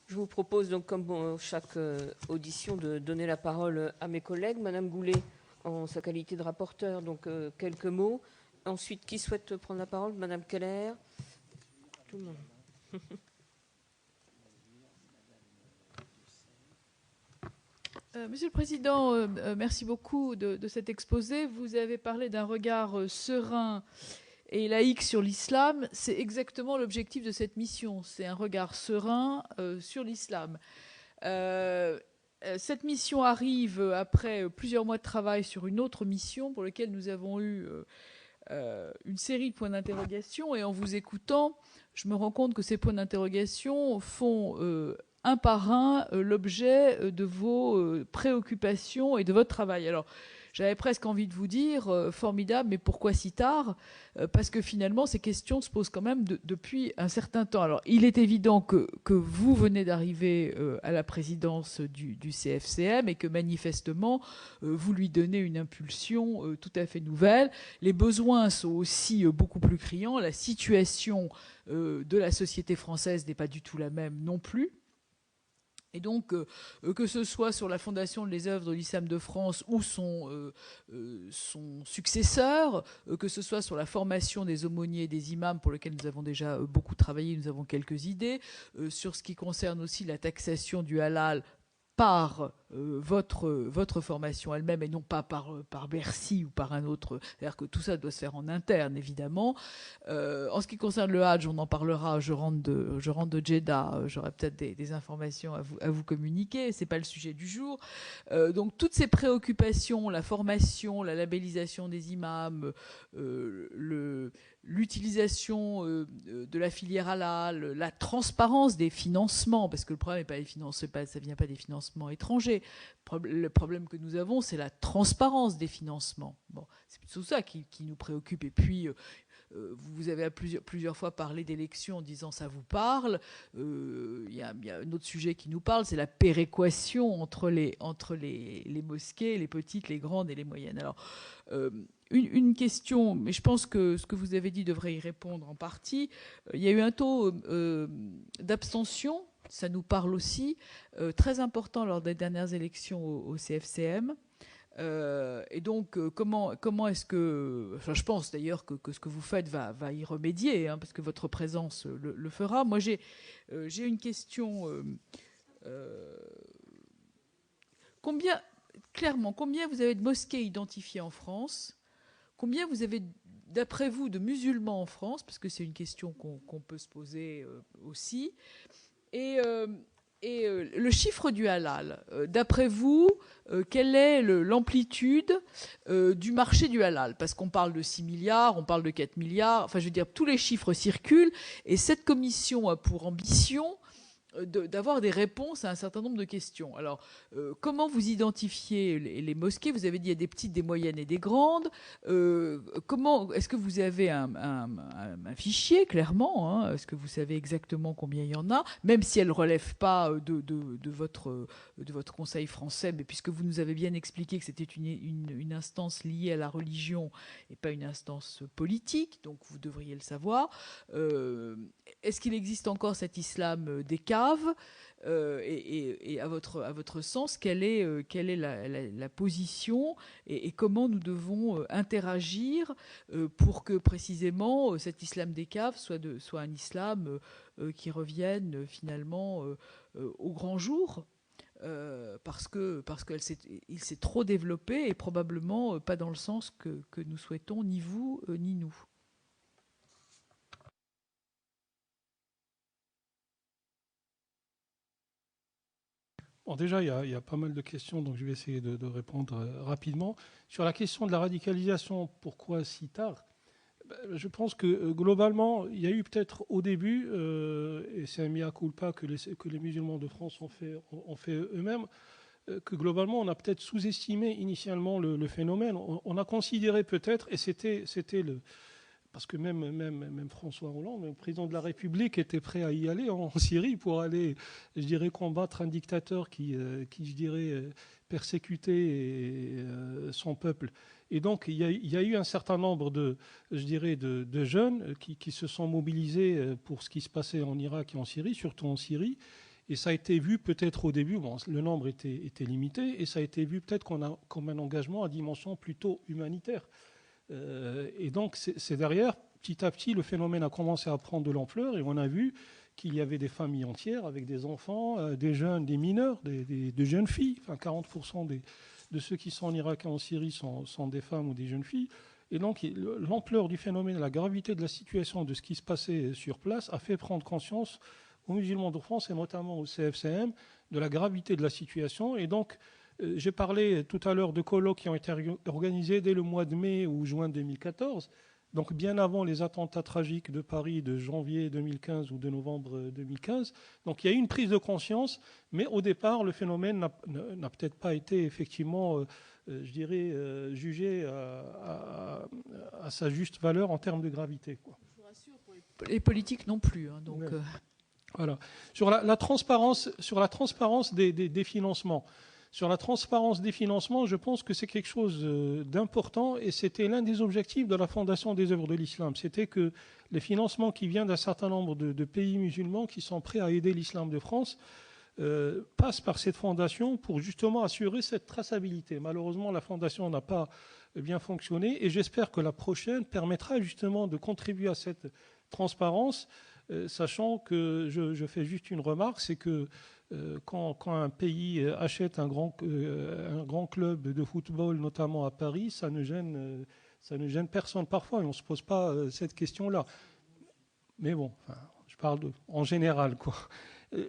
Je vous propose donc, comme pour chaque audition, de donner la parole à mes collègues. Madame Goulet, en sa qualité de rapporteur, donc quelques mots. Ensuite, qui souhaite prendre la parole? Madame Keller. Tout le monde. Monsieur le Président, merci beaucoup de cet exposé. Vous avez parlé d'un regard serein et laïque sur l'islam. C'est exactement l'objectif de cette mission. C'est un regard serein sur l'islam. Cette mission arrive après plusieurs mois de travail sur une autre mission pour laquelle nous avons eu une série de points d'interrogation. Et en vous écoutant, je me rends compte que ces points d'interrogation font un par un l'objet de vos préoccupations et de votre travail. Alors, j'avais presque envie de vous dire, formidable, mais pourquoi si tard? Parce que finalement, ces questions se posent quand même depuis un certain temps. Alors, il est évident que vous venez d'arriver à la présidence du CFCM et que manifestement, vous lui donnez une impulsion tout à fait nouvelle. Les besoins sont aussi beaucoup plus criants. La situation de la société française n'est pas du tout la même non plus. Et donc, que ce soit sur la fondation des œuvres de l'islam de France ou son successeur, que ce soit sur la formation des aumôniers et des imams, pour lesquels nous avons déjà beaucoup travaillé, nous avons quelques idées, sur ce qui concerne aussi la taxation du halal par votre formation elle-même et non pas par Bercy ou par un autre. C'est-à-dire que tout ça doit se faire en interne, évidemment. En ce qui concerne le Hadj, on en parlera. Je rentre de Jeddah. J'aurai peut-être des informations à vous communiquer. C'est pas le sujet du jour. Donc toutes ces préoccupations, la formation, la labellisation des imams, l'utilisation de la filière halal, la transparence des financements, parce que le problème n'est pas les financements, ça vient pas des financements étrangers. Le problème que nous avons, c'est la transparence des financements. Bon, c'est plutôt ça qui nous préoccupe. Et puis, vous avez à plusieurs fois parlé d'élections en disant ça vous parle. Il y a un autre sujet qui nous parle, c'est la péréquation entre les mosquées, les petites, les grandes et les moyennes. Alors, une question, mais je pense que ce que vous avez dit devrait y répondre en partie. Il y a eu un taux d'abstention, ça nous parle aussi, très important lors des dernières élections au CFCM. Et donc, comment est-ce que... Enfin, je pense d'ailleurs que ce que vous faites va y remédier, hein, parce que votre présence le fera. Moi, j'ai une question. Clairement, combien vous avez de mosquées identifiées en France? Combien vous avez, d'après vous, de musulmans en France? Parce que c'est une question qu'on peut se poser aussi. Et le chiffre du halal, d'après vous, quelle est l'amplitude du marché du halal? Parce qu'on parle de 6 milliards, on parle de 4 milliards, enfin je veux dire, tous les chiffres circulent, et cette commission a pour ambition d'avoir des réponses à un certain nombre de questions. Alors, comment vous identifiez les mosquées? Vous avez dit il y a des petites, des moyennes et des grandes. Comment est-ce que vous avez un fichier, clairement, hein? Est-ce que vous savez exactement combien il y en a, même si elles ne relèvent pas de votre conseil français, mais puisque vous nous avez bien expliqué que c'était une instance liée à la religion et pas une instance politique, donc vous devriez le savoir. Est-ce qu'il existe encore cet islam des caves? Et à votre sens, quelle est la position et comment nous devons interagir pour que précisément cet islam des caves soit un islam qui revienne finalement au grand jour? Parce qu'il s'est trop développé et probablement pas dans le sens que nous souhaitons, ni vous, ni nous. Bon, déjà, il y a pas mal de questions, donc je vais essayer de répondre rapidement. Sur la question de la radicalisation, pourquoi si tard? Je pense que globalement, il y a eu peut-être au début, et c'est un mea culpa que les musulmans de France ont fait eux-mêmes, que globalement, on a peut-être sous-estimé initialement le phénomène. On a considéré peut-être, et c'était parce que même François Hollande, le président de la République, était prêt à y aller en Syrie pour aller, je dirais, combattre un dictateur qui je dirais, persécutait son peuple. Et donc, il y a eu un certain nombre je dirais, de jeunes qui se sont mobilisés pour ce qui se passait en Irak et en Syrie, surtout en Syrie. Et ça a été vu peut-être au début, bon, le nombre était limité, et ça a été vu peut-être comme un engagement à dimension plutôt humanitaire. Et donc c'est derrière, petit à petit, le phénomène a commencé à prendre de l'ampleur, et on a vu qu'il y avait des familles entières avec des enfants, des jeunes, des mineurs, des jeunes filles. Enfin, 40% de ceux qui sont en Irak et en Syrie sont des femmes ou des jeunes filles. Et donc, l'ampleur du phénomène, la gravité de la situation, de ce qui se passait sur place, a fait prendre conscience aux musulmans de France, et notamment au CFCM, de la gravité de la situation. Et donc, j'ai parlé tout à l'heure de colloques qui ont été organisés dès le mois de mai ou juin 2014, donc bien avant les attentats tragiques de Paris de janvier 2015 ou de novembre 2015. Donc il y a eu une prise de conscience, mais au départ, le phénomène n'a peut-être pas été effectivement, je dirais, jugé à sa juste valeur en termes de gravité, quoi. Je vous rassure, pour les politiques non plus. Hein, donc, ouais. Voilà. Sur la transparence des financements. Sur la transparence des financements, je pense que c'est quelque chose d'important, et c'était l'un des objectifs de la Fondation des œuvres de l'islam. C'était que les financements qui viennent d'un certain nombre de pays musulmans qui sont prêts à aider l'islam de France passent par cette fondation pour justement assurer cette traçabilité. Malheureusement, la fondation n'a pas bien fonctionné, et j'espère que la prochaine permettra justement de contribuer à cette transparence, sachant que je fais juste une remarque, c'est que quand un pays achète un grand club de football, notamment à Paris, ça ne gêne personne parfois, et on ne se pose pas cette question-là. Mais bon, enfin, je parle en général, quoi.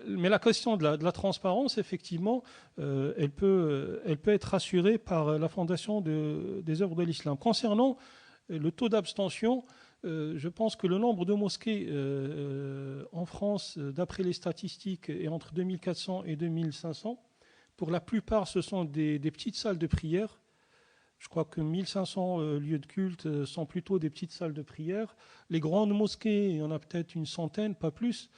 Mais la question de la transparence, effectivement, elle peut être assurée par la Fondation des œuvres de l'islam. Concernant le taux d'abstention, je pense que le nombre de mosquées en France, d'après les statistiques, est entre 2400 et 2500. Pour la plupart, ce sont des petites salles de prière. Je crois que 1500 lieux de culte sont plutôt des petites salles de prière. Les grandes mosquées, il y en a peut-être une centaine, pas plus.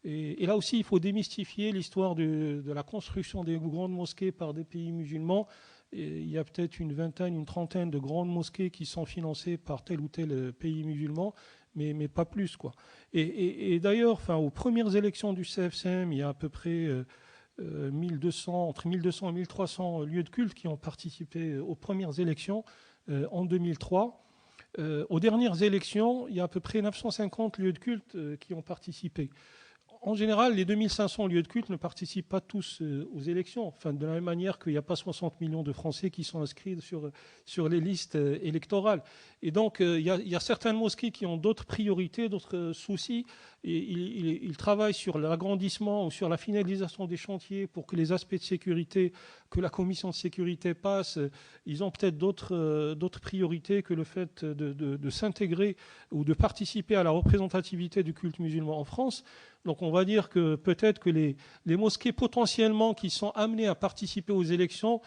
Et là aussi, il faut démystifier l'histoire de la construction des grandes mosquées par des pays musulmans. Et il y a peut-être une vingtaine, une trentaine de grandes mosquées qui sont financées par tel ou tel pays musulman, mais pas plus, quoi. Et d'ailleurs, enfin, aux premières élections du CFCM, il y a à peu près 1200, entre 1200 et 1300 lieux de culte qui ont participé aux premières élections en 2003. Aux dernières élections, il y a à peu près 950 lieux de culte qui ont participé. En général, les 2500 lieux de culte ne participent pas tous aux élections. Enfin, de la même manière qu'il n'y a pas 60 millions de Français qui sont inscrits sur les listes électorales. Et donc, il y a certaines mosquées qui ont d'autres priorités, d'autres soucis. Et ils travaillent sur l'agrandissement ou sur la finalisation des chantiers pour que les aspects de sécurité, que la commission de sécurité passe. Ils ont peut-être d'autres priorités que le fait de s'intégrer ou de participer à la représentativité du culte musulman en France. Donc on va dire que peut-être que les mosquées potentiellement qui sont amenées à participer aux élections,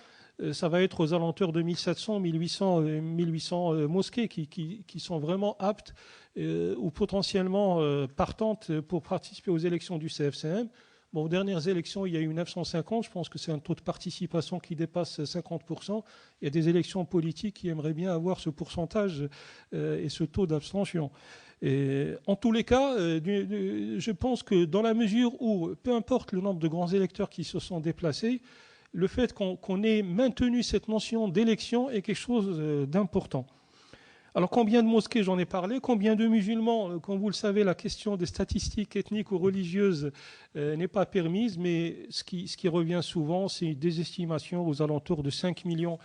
ça va être aux alentours de 1700, 1800 mosquées qui sont vraiment aptes ou potentiellement partantes pour participer aux élections du CFCM. Bon, aux dernières élections, il y a eu 950. Je pense que c'est un taux de participation qui dépasse 50%. Il y a des élections politiques qui aimeraient bien avoir ce pourcentage et ce taux d'abstention. Et en tous les cas, je pense que dans la mesure où, peu importe le nombre de grands électeurs qui se sont déplacés, le fait qu'on ait maintenu cette notion d'élection est quelque chose d'important. Alors combien de mosquées, j'en ai parlé, combien de musulmans, comme vous le savez, la question des statistiques ethniques ou religieuses n'est pas permise, mais ce qui revient souvent, c'est des estimations aux alentours de 5 millions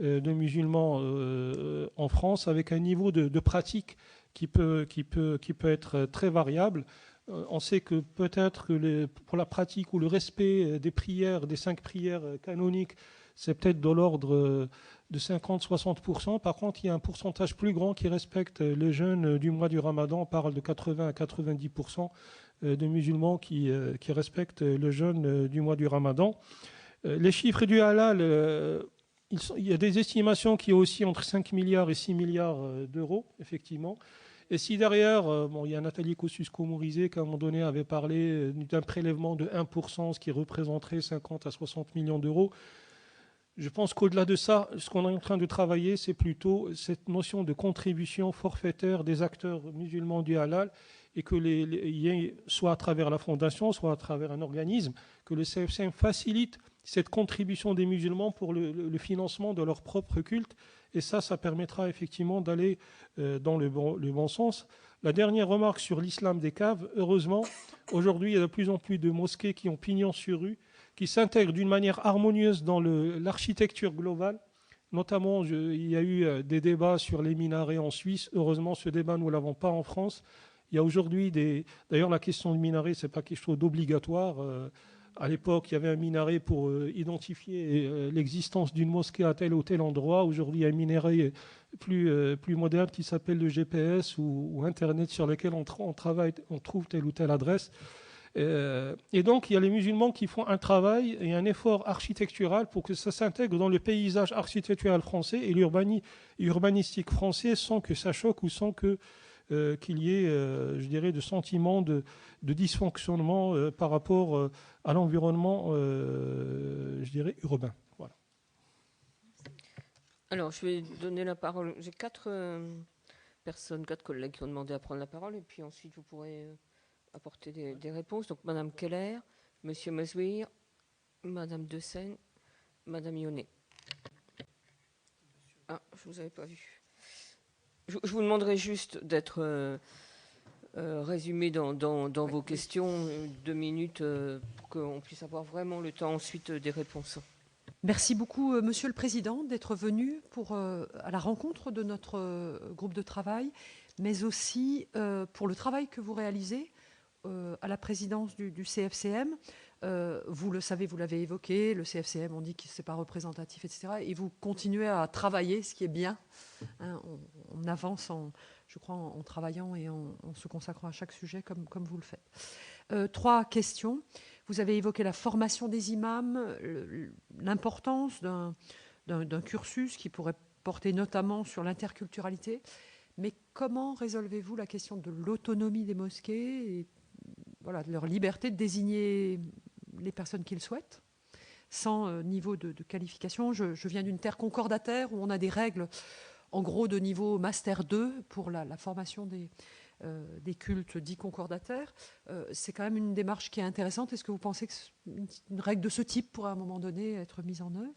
de musulmans en France, avec un niveau de pratique qui peut être très variable. On sait que peut-être que pour la pratique ou le respect des prières, des 5 prières canoniques, c'est peut-être de l'ordre de 50-60%. Par contre, il y a un pourcentage plus grand qui respecte les jeûnes du mois du Ramadan. On parle de 80 à 90% de musulmans qui respectent le jeûne du mois du Ramadan. Les chiffres du halal, il y a des estimations qui oscillent entre 5 milliards et 6 milliards d'euros, effectivement. Et si derrière, il y a Nathalie Kosciusko-Morizet qui à un moment donné avait parlé d'un prélèvement de 1%, ce qui représenterait 50 à 60 millions d'euros, je pense qu'au-delà de ça, ce qu'on est en train de travailler, c'est plutôt cette notion de contribution forfaitaire des acteurs musulmans du halal et que il y ait, soit à travers la fondation, soit à travers un organisme, que le CFCM facilite cette contribution des musulmans pour le financement de leur propre culte. Et ça permettra effectivement d'aller dans le bon sens. La dernière remarque sur l'islam des caves, heureusement, aujourd'hui, il y a de plus en plus de mosquées qui ont pignon sur rue, qui s'intègrent d'une manière harmonieuse dans l'architecture globale. Notamment, il y a eu des débats sur les minarets en Suisse. Heureusement, ce débat, nous ne l'avons pas en France. Il y a aujourd'hui D'ailleurs, la question du minaret, ce n'est pas quelque chose d'obligatoire. À l'époque, il y avait un minaret pour identifier l'existence d'une mosquée à tel ou tel endroit. Aujourd'hui, il y a un minaret plus moderne qui s'appelle le GPS ou Internet sur lequel on trouve telle ou telle adresse. Et donc, il y a les musulmans qui font un travail et un effort architectural pour que ça s'intègre dans le paysage architectural français et l'urbanistique français sans que ça choque ou sans qu'il y ait, je dirais, de sentiments de dysfonctionnement par rapport à l'environnement, je dirais, urbain. Voilà. Alors, je vais donner la parole. J'ai quatre collègues qui ont demandé à prendre la parole, et puis ensuite, vous pourrez apporter des réponses. Donc, Madame Keller, Monsieur Mazouir, Madame De Seine, Madame Yonnet. Ah, je vous avais pas vu. Je vous demanderai juste d'être résumé dans vos questions, 2 minutes, pour qu'on puisse avoir vraiment le temps ensuite des réponses. Merci beaucoup, Monsieur le Président, d'être venu à la rencontre de notre groupe de travail, mais aussi pour le travail que vous réalisez à la présidence du CFCM. Vous le savez, vous l'avez évoqué, le CFCM, on dit que ce n'est pas représentatif, etc. Et vous continuez à travailler, ce qui est bien. Hein, on avance, je crois, en travaillant et en se consacrant à chaque sujet comme vous le faites. 3 questions. Vous avez évoqué la formation des imams, l'importance d'un cursus qui pourrait porter notamment sur l'interculturalité. Mais comment résolvez-vous la question de l'autonomie des mosquées et voilà, de leur liberté de désigner les personnes qu'ils souhaitent, sans niveau de qualification. Je viens d'une terre concordataire où on a des règles, en gros, de niveau Master 2 pour la formation des cultes dits concordataires. C'est quand même une démarche qui est intéressante. Est-ce que vous pensez qu'une règle de ce type pourrait à un moment donné être mise en œuvre?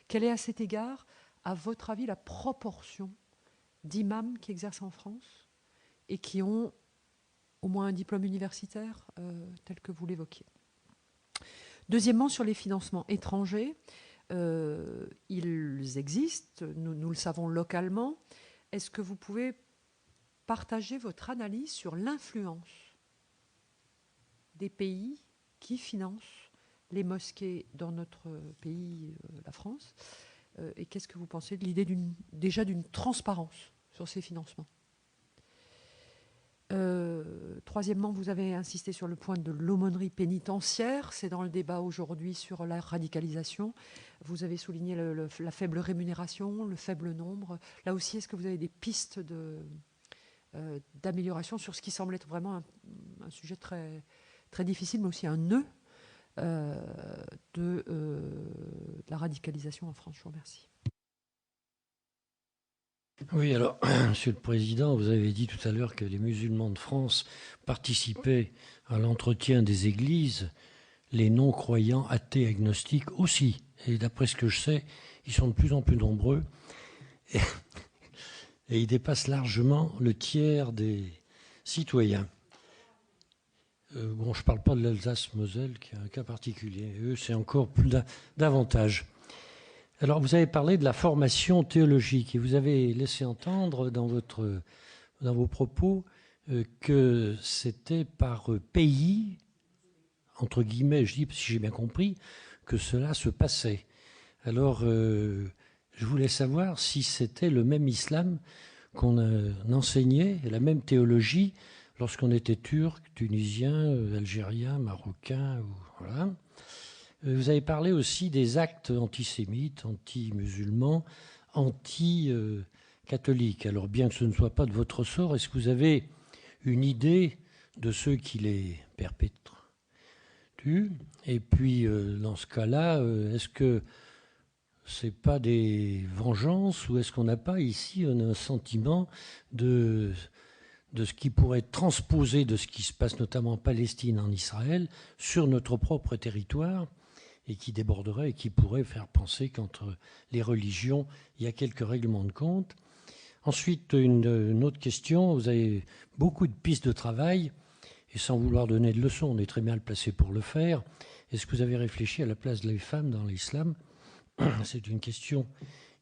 Quelle est à cet égard, à votre avis, la proportion d'imams qui exercent en France et qui ont au moins un diplôme universitaire tel que vous l'évoquiez? Deuxièmement, sur les financements étrangers, ils existent, nous le savons localement. Est-ce que vous pouvez partager votre analyse sur l'influence des pays qui financent les mosquées dans notre pays, la France? Et qu'est-ce que vous pensez de l'idée déjà d'une transparence sur ces financements? Troisièmement, vous avez insisté sur le point de l'aumônerie pénitentiaire. C'est dans le débat aujourd'hui sur la radicalisation. Vous avez souligné la faible rémunération, le faible nombre. Là aussi, est-ce que vous avez des pistes d'amélioration sur ce qui semble être vraiment un sujet très, très difficile, mais aussi un nœud de la radicalisation en France? Je vous remercie. Oui, alors, Monsieur le Président, vous avez dit tout à l'heure que les musulmans de France participaient à l'entretien des églises, les non-croyants, athées, agnostiques aussi. Et d'après ce que je sais, ils sont de plus en plus nombreux et ils dépassent largement le tiers des citoyens. Bon, je ne parle pas de l'Alsace-Moselle, qui est un cas particulier. Eux, c'est encore plus davantage. Alors, vous avez parlé de la formation théologique et vous avez laissé entendre dans vos propos que c'était par pays, entre guillemets, je dis si j'ai bien compris, que cela se passait. Alors, je voulais savoir si c'était le même islam qu'on enseignait, la même théologie, lorsqu'on était turc, tunisien, algérien, marocain, voilà. Vous avez parlé aussi des actes antisémites, anti-musulmans, anti-catholiques. Alors, bien que ce ne soit pas de votre ressort, est-ce que vous avez une idée de ceux qui les perpétrent? Et puis, dans ce cas-là, est-ce que c'est pas des vengeances ou est-ce qu'on n'a pas ici un sentiment de de ce qui pourrait être transposé de ce qui se passe notamment en Palestine, en Israël, sur notre propre territoire, et qui déborderait et qui pourrait faire penser qu'entre les religions, il y a quelques règlements de compte. Ensuite, une autre question. Vous avez beaucoup de pistes de travail, et sans vouloir donner de leçons, on est très bien placé pour le faire. Est-ce que vous avez réfléchi à la place des femmes dans l'islam? C'est une question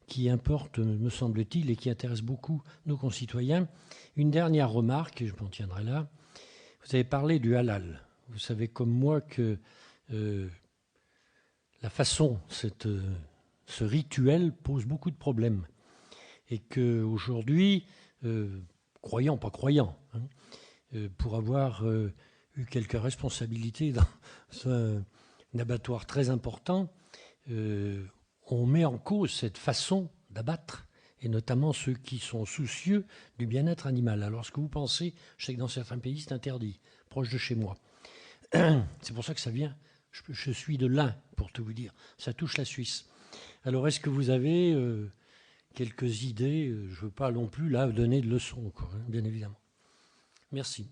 qui importe, me semble-t-il, et qui intéresse beaucoup nos concitoyens. Une dernière remarque, et je m'en tiendrai là. Vous avez parlé du halal. Vous savez comme moi que la façon, ce rituel pose beaucoup de problèmes. Et qu'aujourd'hui, croyant, pas croyant, pour avoir eu quelques responsabilités dans un abattoir très important, on met en cause cette façon d'abattre, et notamment ceux qui sont soucieux du bien-être animal. Alors, ce que vous pensez, je sais que dans certains pays, c'est interdit, proche de chez moi. C'est pour ça que ça vient. Je suis de l'Ain, pour tout vous dire. Ça touche la Suisse. Alors, est-ce que vous avez quelques idées? Je ne veux pas non plus, là, donner de leçons, quoi, hein, bien évidemment. Merci.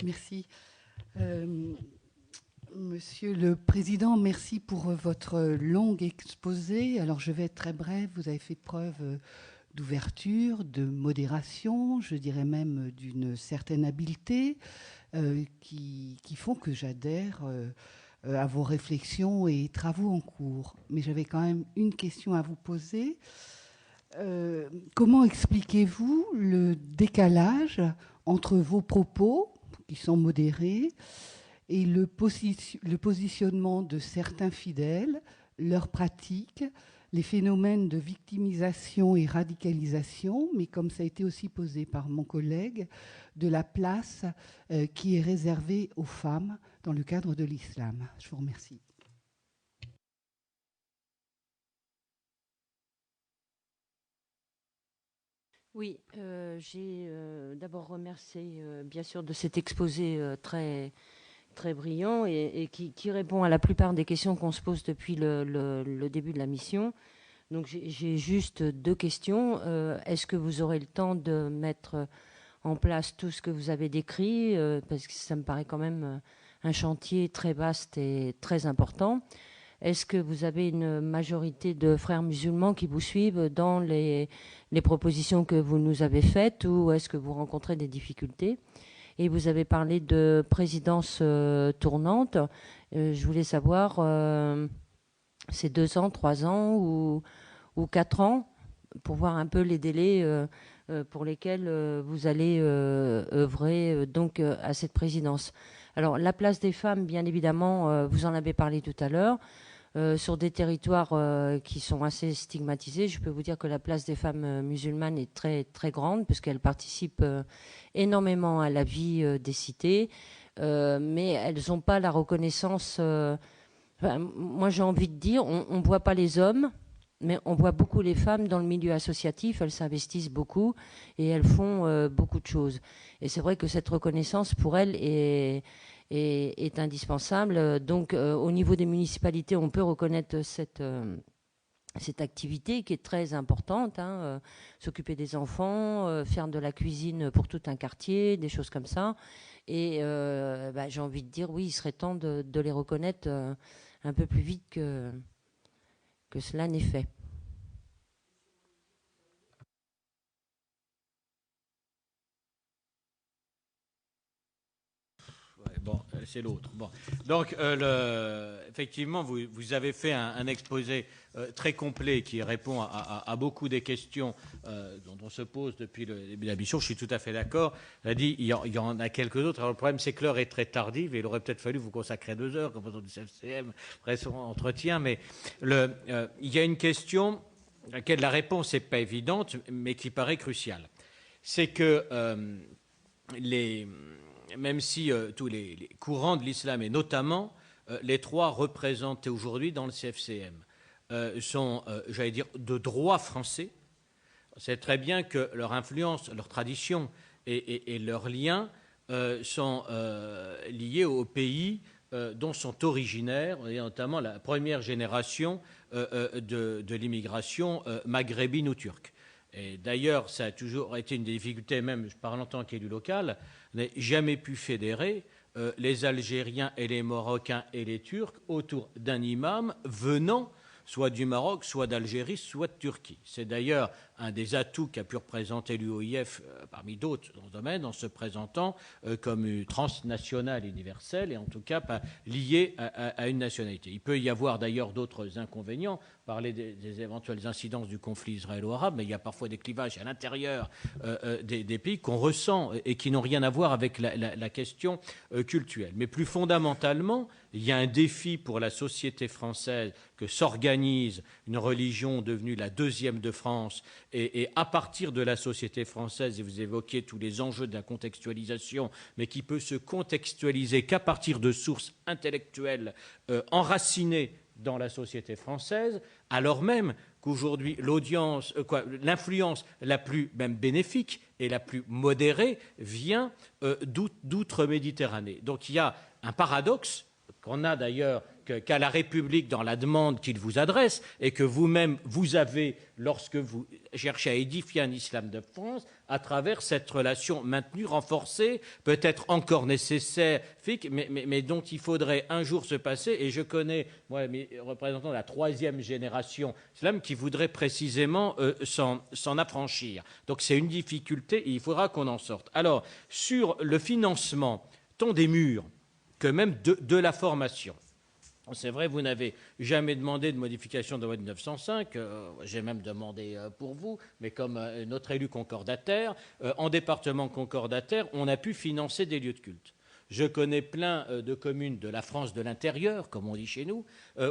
Merci. Monsieur le Président, merci pour votre long exposé. Alors, je vais être très brève. Vous avez fait preuve d'ouverture, de modération, je dirais même d'une certaine habileté qui font que j'adhère à vos réflexions et travaux en cours. Mais j'avais quand même une question à vous poser. Comment expliquez-vous le décalage entre vos propos, qui sont modérés, et le positionnement de certains fidèles, leurs pratiques, les phénomènes de victimisation et radicalisation, mais comme ça a été aussi posé par mon collègue, de la place qui est réservée aux femmes dans le cadre de l'islam? Je vous remercie. Oui, j'ai d'abord remercié bien sûr de cet exposé très, très brillant et qui répond à la plupart des questions qu'on se pose depuis le début de la mission. Donc j'ai juste deux questions. Est-ce que vous aurez le temps de mettre en place tout ce que vous avez décrit, parce que ça me paraît quand même un chantier très vaste et très important. Est-ce que vous avez une majorité de frères musulmans qui vous suivent dans les propositions que vous nous avez faites, ou est-ce que vous rencontrez des difficultés? Et vous avez parlé de présidence tournante. Je voulais savoir, c'est 2 ans, 3 ans ou 4 ans, pour voir un peu les délais pour lesquels vous allez œuvrer donc à cette présidence. Alors, la place des femmes, bien évidemment, vous en avez parlé tout à l'heure. Sur des territoires qui sont assez stigmatisés, je peux vous dire que la place des femmes musulmanes est très, très grande, puisqu'elles participent énormément à la vie des cités, mais elles n'ont pas la reconnaissance. Moi, j'ai envie de dire, on ne voit pas les hommes, mais on voit beaucoup les femmes dans le milieu associatif. Elles s'investissent beaucoup et elles font beaucoup de choses. Et c'est vrai que cette reconnaissance, pour elles, est indispensable. Donc, au niveau des municipalités, on peut reconnaître cette activité qui est très importante, hein, s'occuper des enfants, faire de la cuisine pour tout un quartier, des choses comme ça. Et j'ai envie de dire, oui, il serait temps de les reconnaître un peu plus vite que cela n'est fait. Bon, c'est l'autre. Bon. Donc, effectivement, vous avez fait un exposé très complet qui répond à beaucoup des questions dont on se pose depuis le début de la mission. Je suis tout à fait d'accord. Elle a dit il y en a quelques autres. Alors, le problème, c'est que l'heure est très tardive et il aurait peut-être fallu vous consacrer 2 heures, comme du CFCM, après son entretien. Mais il y a une question à laquelle la réponse n'est pas évidente, mais qui paraît cruciale. C'est que même si tous les courants de l'islam, et notamment les 3 représentés aujourd'hui dans le CFCM, sont, j'allais dire, de droit français, c'est très bien que leur influence, leur tradition et leurs liens sont liées aux pays dont sont originaires, et notamment la première génération de l'immigration maghrébine ou turque. Et d'ailleurs, ça a toujours été une des difficultés, même je parle en tant qu'élu local, on n'a jamais pu fédérer les Algériens et les Marocains et les Turcs autour d'un imam venant soit du Maroc, soit d'Algérie, soit de Turquie. C'est d'ailleurs un des atouts qu'a pu représenter l'UOIF parmi d'autres dans ce domaine, en se présentant comme transnational universel et en tout cas pas lié à une nationalité. Il peut y avoir d'ailleurs d'autres inconvénients, parler des éventuelles incidences du conflit israélo-arabe, mais il y a parfois des clivages à l'intérieur des pays qu'on ressent et qui n'ont rien à voir avec la question culturelle. Mais plus fondamentalement, il y a un défi pour la société française que s'organise une religion devenue la deuxième de France et à partir de la société française, et vous évoquiez tous les enjeux de la contextualisation, mais qui peut se contextualiser qu'à partir de sources intellectuelles enracinées dans la société française, alors même qu'aujourd'hui l'influence la plus même bénéfique et la plus modérée vient d'outre-Méditerranée. Donc il y a un paradoxe qu'on a d'ailleurs qu'à la République dans la demande qu'il vous adresse et que vous-même vous avez lorsque vous cherchez à édifier un islam de France à travers cette relation maintenue, renforcée, peut-être encore nécessaire, mais dont il faudrait un jour se passer. Et je connais, moi, mes représentants de la troisième génération islam qui voudraient précisément s'en affranchir. Donc c'est une difficulté et il faudra qu'on en sorte. Alors, sur le financement, tant des murs que même de la formation. C'est vrai, vous n'avez jamais demandé de modification de la loi de 1905, j'ai même demandé pour vous, mais comme notre élu concordataire, en département concordataire, on a pu financer des lieux de culte. Je connais plein de communes de la France de l'intérieur, comme on dit chez nous,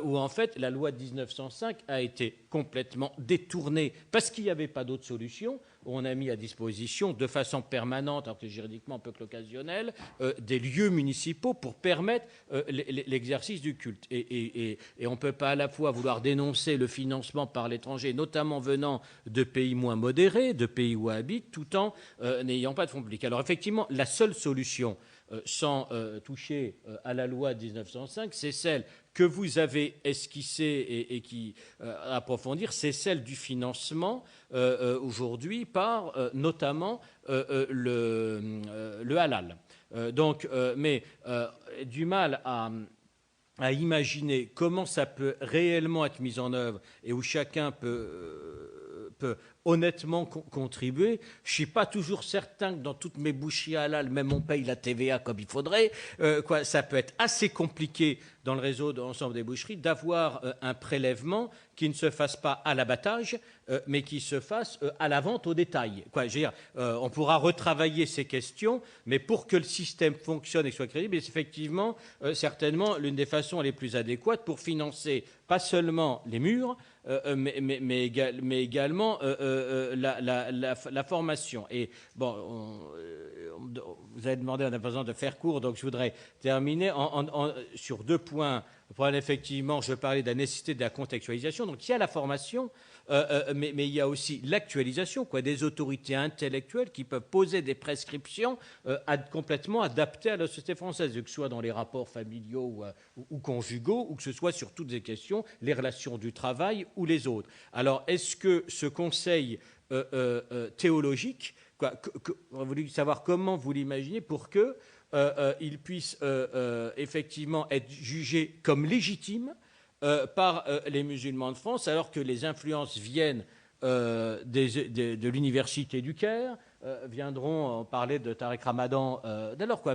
où en fait la loi de 1905 a été complètement détournée parce qu'il n'y avait pas d'autre solution. On a mis à disposition de façon permanente, alors que juridiquement un peu que l'occasionnel, des lieux municipaux pour permettre l'exercice du culte. Et on ne peut pas à la fois vouloir dénoncer le financement par l'étranger, notamment venant de pays moins modérés, de pays wahhabites, tout en n'ayant pas de fonds publics. Alors effectivement, la seule solution, sans toucher à la loi de 1905, c'est celle que vous avez esquissée et qui approfondir, c'est celle du financement aujourd'hui par notamment le halal. Mais du mal à imaginer comment ça peut réellement être mis en œuvre et où chacun peut honnêtement contribuer. Je ne suis pas toujours certain que dans toutes mes boucheries halal, même on paye la TVA comme il faudrait. Ça peut être assez compliqué dans le réseau de l'ensemble des boucheries d'avoir un prélèvement qui ne se fasse pas à l'abattage, mais qui se fasse à la vente au détail. Je veux dire, on pourra retravailler ces questions, mais pour que le système fonctionne et soit crédible, c'est effectivement certainement l'une des façons les plus adéquates pour financer pas seulement les murs, mais également la formation. Et bon, vous avez demandé, on a besoin de faire court, donc je voudrais terminer sur 2 points. Effectivement, je parlais de la nécessité de la contextualisation. Donc il y a la formation, mais il y a aussi l'actualisation, des autorités intellectuelles qui peuvent poser des prescriptions complètement adaptées à la société française, que ce soit dans les rapports familiaux ou conjugaux, ou que ce soit sur toutes les questions, les relations du travail ou les autres. Alors, est-ce que ce conseil théologique, on a voulu savoir comment vous l'imaginez pour que il puisse effectivement être jugé comme légitime par les musulmans de France, alors que les influences viennent de l'université du Caire, viendront parler de Tariq Ramadan,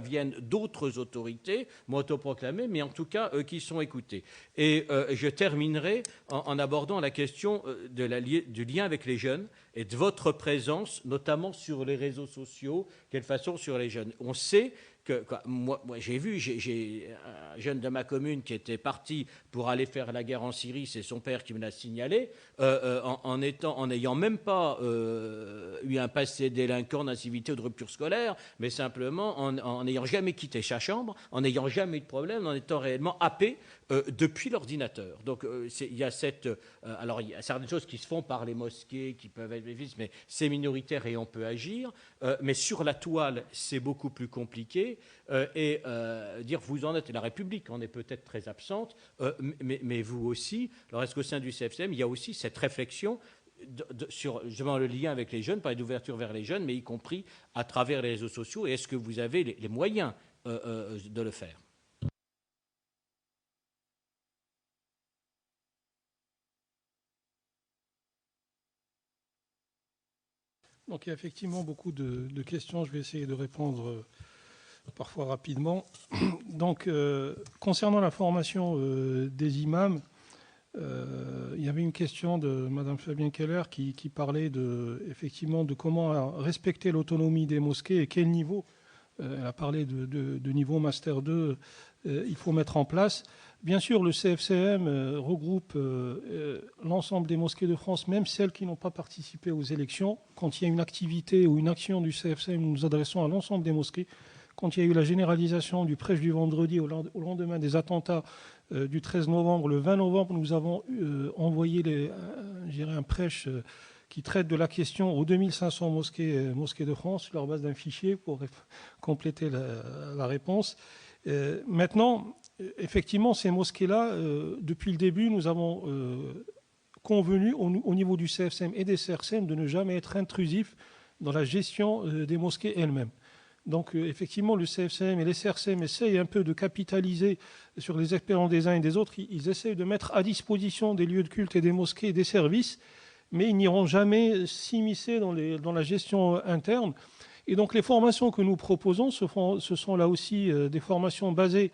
viennent d'autres autorités, autoproclamées, mais en tout cas qui sont écoutées. Et je terminerai en abordant la question du lien avec les jeunes et de votre présence, notamment sur les réseaux sociaux, quelle façon sur les jeunes. On sait que moi j'ai un jeune de ma commune qui était parti pour aller faire la guerre en Syrie, c'est son père qui me l'a signalé, en n'ayant même pas eu un passé délinquant, d'incivilité ou de rupture scolaire, mais simplement en n'ayant jamais quitté sa chambre, en n'ayant jamais eu de problème, en étant réellement happé depuis l'ordinateur. Donc il y a alors il y a certaines choses qui se font par les mosquées, qui peuvent être bénéfices, mais c'est minoritaire et on peut agir. Mais sur la toile, c'est beaucoup plus compliqué. Dire vous en êtes, la République en est peut-être très absente, mais vous aussi. Alors est-ce qu'au sein du CFCM, il y a aussi cette réflexion sur justement le lien avec les jeunes, parler d'ouverture vers les jeunes, mais y compris à travers les réseaux sociaux, et est-ce que vous avez les moyens de le faire? Donc il y a effectivement beaucoup de questions, je vais essayer de répondre parfois rapidement. Donc concernant la formation des imams, il y avait une question de Mme Fabienne Keller qui parlait effectivement de comment respecter l'autonomie des mosquées et quel niveau. Elle a parlé de niveau Master 2, il faut mettre en place. Bien sûr, le CFCM regroupe l'ensemble des mosquées de France, même celles qui n'ont pas participé aux élections. Quand il y a une activité ou une action du CFCM, nous nous adressons à l'ensemble des mosquées. Quand il y a eu la généralisation du prêche du vendredi au lendemain des attentats du 13 novembre, le 20 novembre, nous avons envoyé un prêche qui traite de la question aux 2500 mosquées de France, sur leur base d'un fichier pour compléter la réponse. Maintenant, effectivement, ces mosquées-là, depuis le début, nous avons convenu au niveau du CFCM et des CRCM de ne jamais être intrusifs dans la gestion des mosquées elles-mêmes. Donc, effectivement, le CFCM et les CRCM essayent un peu de capitaliser sur les expériences des uns et des autres. Ils essayent de mettre à disposition des lieux de culte et des mosquées des services, mais ils n'iront jamais s'immiscer dans la gestion interne. Et donc, les formations que nous proposons, ce sont là aussi des formations basées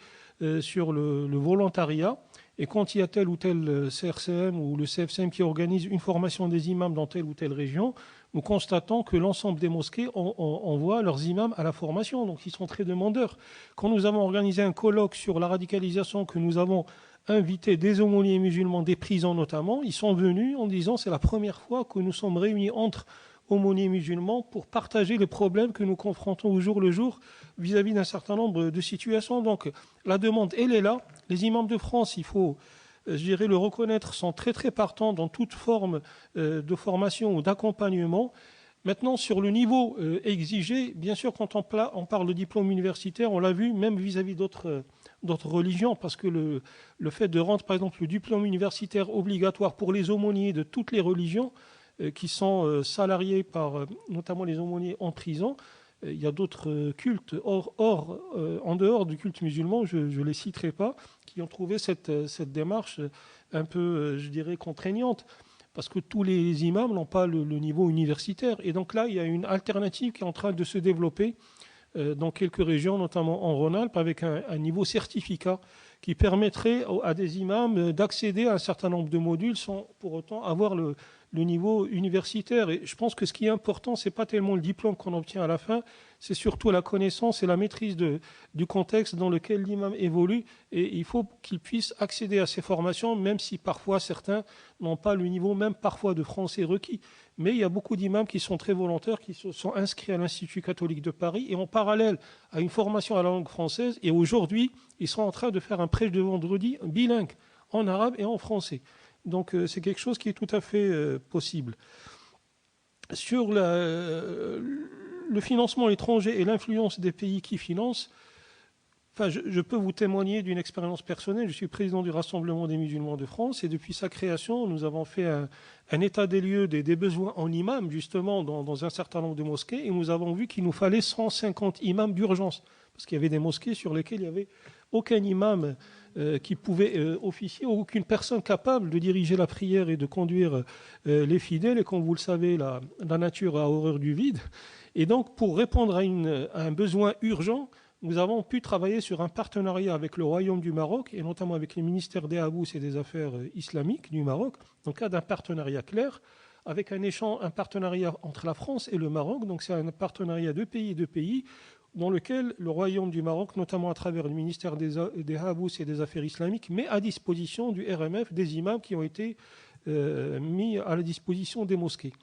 sur le volontariat. Et quand il y a tel ou tel CRCM ou le CFCM qui organise une formation des imams dans telle ou telle région, nous constatons que l'ensemble des mosquées envoient leurs imams à la formation. Donc, ils sont très demandeurs. Quand nous avons organisé un colloque sur la radicalisation, que nous avons invité des aumôniers musulmans, des prisons notamment, ils sont venus en disant c'est la première fois que nous sommes réunis entre aumôniers musulmans pour partager les problèmes que nous confrontons au jour le jour vis-à-vis d'un certain nombre de situations. Donc, la demande, elle est là. Les imams de France, il faut, je dirais, le reconnaître, sont très très partants dans toute forme de formation ou d'accompagnement. Maintenant, sur le niveau exigé, bien sûr, quand on parle de diplôme universitaire, on l'a vu, même vis-à-vis d'autres religions, parce que le fait de rendre, par exemple, le diplôme universitaire obligatoire pour les aumôniers de toutes les religions qui sont salariés par notamment les aumôniers en prison, il y a d'autres cultes en dehors du culte musulman, je ne les citerai pas, qui ont trouvé cette démarche un peu, je dirais, contraignante, parce que tous les imams n'ont pas le niveau universitaire. Et donc là, il y a une alternative qui est en train de se développer dans quelques régions, notamment en Rhône-Alpes, avec un niveau certificat qui permettrait à des imams d'accéder à un certain nombre de modules sans pour autant avoir le niveau universitaire. Et je pense que ce qui est important, ce n'est pas tellement le diplôme qu'on obtient à la fin, c'est surtout la connaissance et la maîtrise du contexte dans lequel l'imam évolue. Et il faut qu'il puisse accéder à ces formations, même si parfois certains n'ont pas le niveau même parfois de français requis. Mais il y a beaucoup d'imams qui sont très volontaires, qui se sont inscrits à l'Institut catholique de Paris et en parallèle à une formation à la langue française. Et aujourd'hui, ils sont en train de faire un prêche de vendredi bilingue, en arabe et en français. Donc c'est quelque chose qui est tout à fait possible. Sur le financement étranger et l'influence des pays qui financent, je peux vous témoigner d'une expérience personnelle. Je suis président du Rassemblement des musulmans de France et depuis sa création, nous avons fait un état des lieux des besoins en imams, justement, dans un certain nombre de mosquées, et nous avons vu qu'il nous fallait 150 imams d'urgence, parce qu'il y avait des mosquées sur lesquelles il n'y avait aucun imam qui pouvait officier, aucune personne capable de diriger la prière et de conduire les fidèles. Et comme vous le savez, la nature a horreur du vide. Et donc, pour répondre à un besoin urgent, nous avons pu travailler sur un partenariat avec le Royaume du Maroc, et notamment avec les ministères des Habous et des Affaires islamiques du Maroc, dans le cadre d'un partenariat clair, avec un partenariat entre la France et le Maroc. Donc c'est un partenariat de pays, dans lequel le Royaume du Maroc, notamment à travers le ministère des Habous et des Affaires islamiques, met à disposition du RMF des imams qui ont été mis à la disposition des mosquées.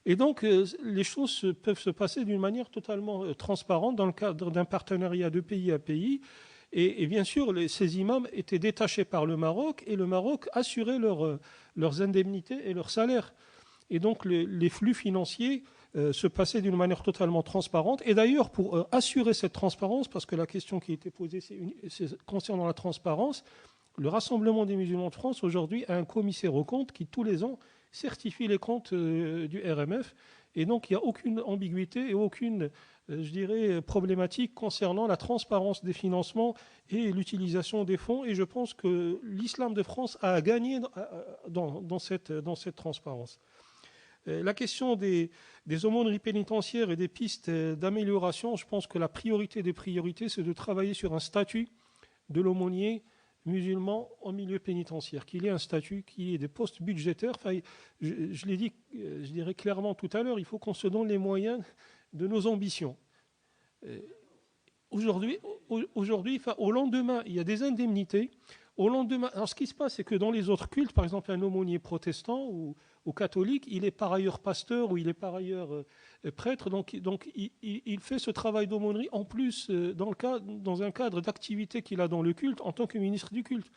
Et donc, les choses peuvent se passer d'une manière totalement transparente dans le cadre d'un partenariat de pays à pays. Et bien sûr, ces imams étaient détachés par le Maroc et le Maroc assurait leurs indemnités et leurs salaires. Et donc les flux financiers se passaient d'une manière totalement transparente. Et d'ailleurs, pour assurer cette transparence, parce que la question qui a été posée c'est concernant la transparence, le Rassemblement des musulmans de France aujourd'hui a un commissaire aux comptes qui tous les ans certifie les comptes du RMF. Et donc il n'y a aucune ambiguïté et aucune, je dirais, problématique concernant la transparence des financements et l'utilisation des fonds. Et je pense que l'islam de France a gagné dans cette transparence. La question des aumôneries pénitentiaires et des pistes d'amélioration, je pense que la priorité des priorités, c'est de travailler sur un statut de l'aumônier musulman en milieu pénitentiaire, qu'il y ait un statut, qu'il y ait des postes budgétaires. Enfin, je l'ai dit, je dirais clairement tout à l'heure, il faut qu'on se donne les moyens de nos ambitions. Aujourd'hui, au lendemain, il y a des indemnités. Au lendemain, alors ce qui se passe, c'est que dans les autres cultes, par exemple un aumônier protestant ou catholique, il est par ailleurs pasteur ou il est par ailleurs prêtre, donc il fait ce travail d'aumônerie en plus dans un cadre d'activité qu'il a dans le culte en tant que ministre du culte.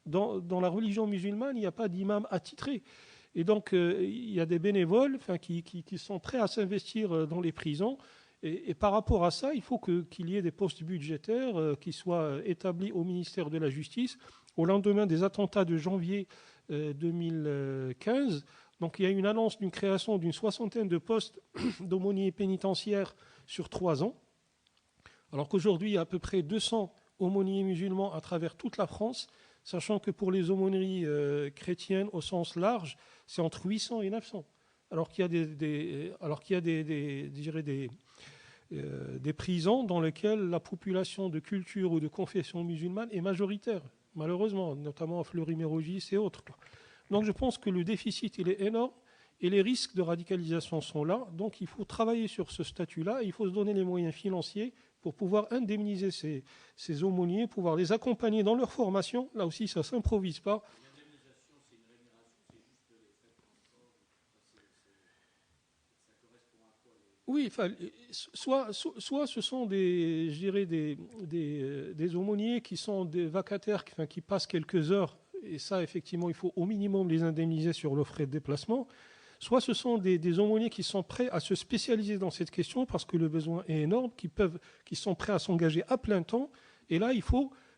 Dans la religion musulmane, il n'y a pas d'imam attitré. Et donc il y a des bénévoles qui sont prêts à s'investir dans les prisons. Et par rapport à ça, il faut qu'il y ait des postes budgétaires qui soient établis au ministère de la Justice. Au lendemain des attentats de janvier 2015, donc il y a une annonce d'une création d'une 60aine de postes d'aumôniers pénitentiaires sur 3 ans, alors qu'aujourd'hui il y a à peu près 200 aumôniers musulmans à travers toute la France, sachant que pour les aumôneries chrétiennes au sens large, c'est entre 800 et 900, alors qu'il y a des prisons dans lesquelles la population de culture ou de confession musulmane est majoritaire, malheureusement, notamment à Fleury-Mérogis et autres. Donc je pense que le déficit il est énorme et les risques de radicalisation sont là. Donc il faut travailler sur ce statut-là et il faut se donner les moyens financiers pour pouvoir indemniser ces aumôniers, pouvoir les accompagner dans leur formation. Là aussi, ça ne s'improvise pas. L'indemnisation, c'est une rémunération, c'est juste les frais de transport, ça correspond à quoi Oui, soit ce sont des aumôniers qui sont des vacataires qui passent quelques heures, et ça, effectivement, il faut au minimum les indemniser sur le frais de déplacement, soit ce sont des aumôniers qui sont prêts à se spécialiser dans cette question parce que le besoin est énorme, qui sont prêts à s'engager à plein temps, et là,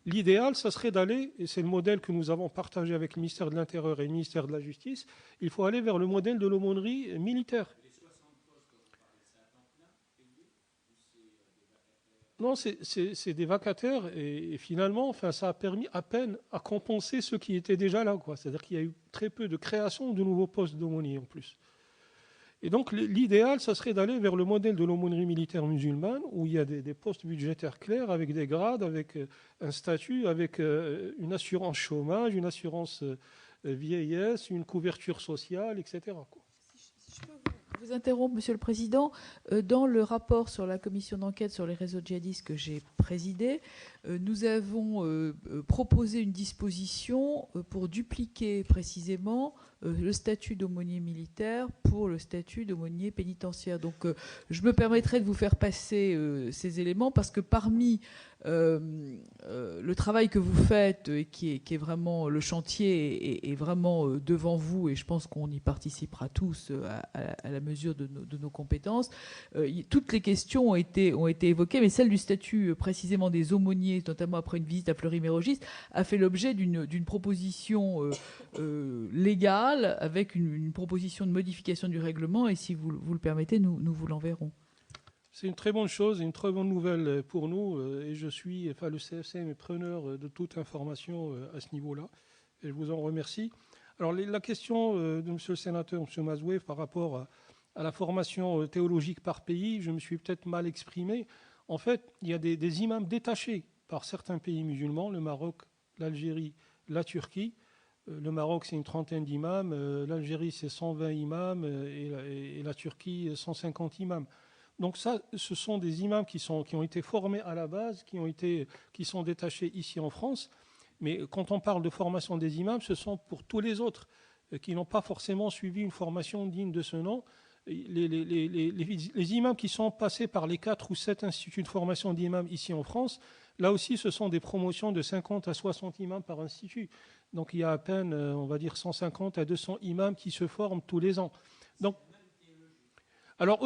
l'idéal, ça serait d'aller, et c'est le modèle que nous avons partagé avec le ministère de l'Intérieur et le ministère de la Justice, il faut aller vers le modèle de l'aumônerie militaire. Non, c'est des vacataires et finalement, ça a permis à peine à compenser ceux qui étaient déjà là, quoi. C'est-à-dire qu'il y a eu très peu de création de nouveaux postes d'aumôniers en plus. Et donc l'idéal, ça serait d'aller vers le modèle de l'aumônerie militaire musulmane où il y a des postes budgétaires clairs avec des grades, avec un statut, avec une assurance chômage, une assurance vieillesse, une couverture sociale, etc., quoi. Je vous interromps, Monsieur le Président. Dans le rapport sur la commission d'enquête sur les réseaux djihadistes que j'ai présidé, nous avons proposé une disposition pour dupliquer précisément le statut d'aumônier militaire pour le statut d'aumônier pénitentiaire. Donc je me permettrai de vous faire passer ces éléments parce que parmi le travail que vous faites et qui est vraiment le chantier est vraiment devant vous et je pense qu'on y participera tous à la mesure de nos compétences. Toutes les questions ont été évoquées, mais celle du statut précisément des aumôniers, notamment après une visite à Fleury-Mérogis, a fait l'objet d'une proposition légale avec une proposition de modification du règlement et si vous le permettez, nous vous l'enverrons. C'est une très bonne chose, une très bonne nouvelle pour nous et le CFCM est preneur de toute information à ce niveau-là et je vous en remercie. Alors la question de Monsieur le Sénateur, Monsieur Mazouev, par rapport à la formation théologique par pays, je me suis peut-être mal exprimé. En fait, il y a des imams détachés par certains pays musulmans, le Maroc, l'Algérie, la Turquie. Le Maroc, c'est une 30aine d'imams, l'Algérie, c'est 120 imams et la Turquie, 150 imams. Donc ça, ce sont des imams qui ont été formés à la base, qui sont détachés ici en France. Mais quand on parle de formation des imams, ce sont pour tous les autres qui n'ont pas forcément suivi une formation digne de ce nom. Les imams qui sont passés par les 4 ou 7 instituts de formation d'imams ici en France, Là aussi, ce sont des promotions de 50 à 60 imams par institut. Donc il y a à peine, on va dire, 150 à 200 imams qui se forment tous les ans. Donc, alors,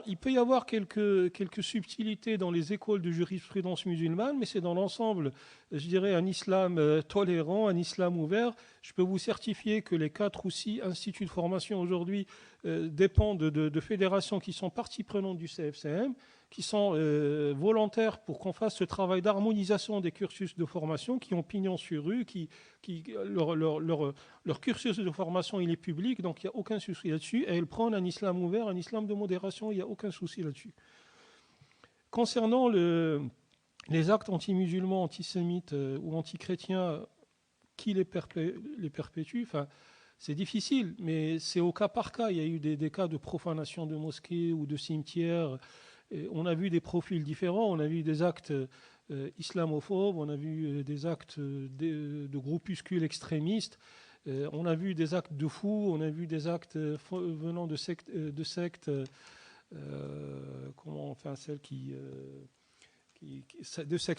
il peut y avoir quelques subtilités dans les écoles de jurisprudence musulmane, mais c'est dans l'ensemble, je dirais, un islam tolérant, un islam ouvert. Je peux vous certifier que les 4 ou 6 instituts de formation aujourd'hui dépendent de fédérations qui sont partie prenante du CFCM, qui sont volontaires pour qu'on fasse ce travail d'harmonisation des cursus de formation, qui ont pignon sur rue, leur cursus de formation il est public, donc il n'y a aucun souci là-dessus, et elles prennent un islam ouvert, un islam de modération, il n'y a aucun souci là-dessus. Concernant les actes anti-musulmans, antisémites ou anti-chrétiens, qui les perpétue, enfin, c'est difficile, mais c'est au cas par cas. Il y a eu des cas de profanation de mosquées ou de cimetières. Et on a vu des profils différents, on a vu des actes islamophobes, on a vu des actes de groupuscules extrémistes, on a vu des actes de fous, on a vu des actes venant de sectes, de sectes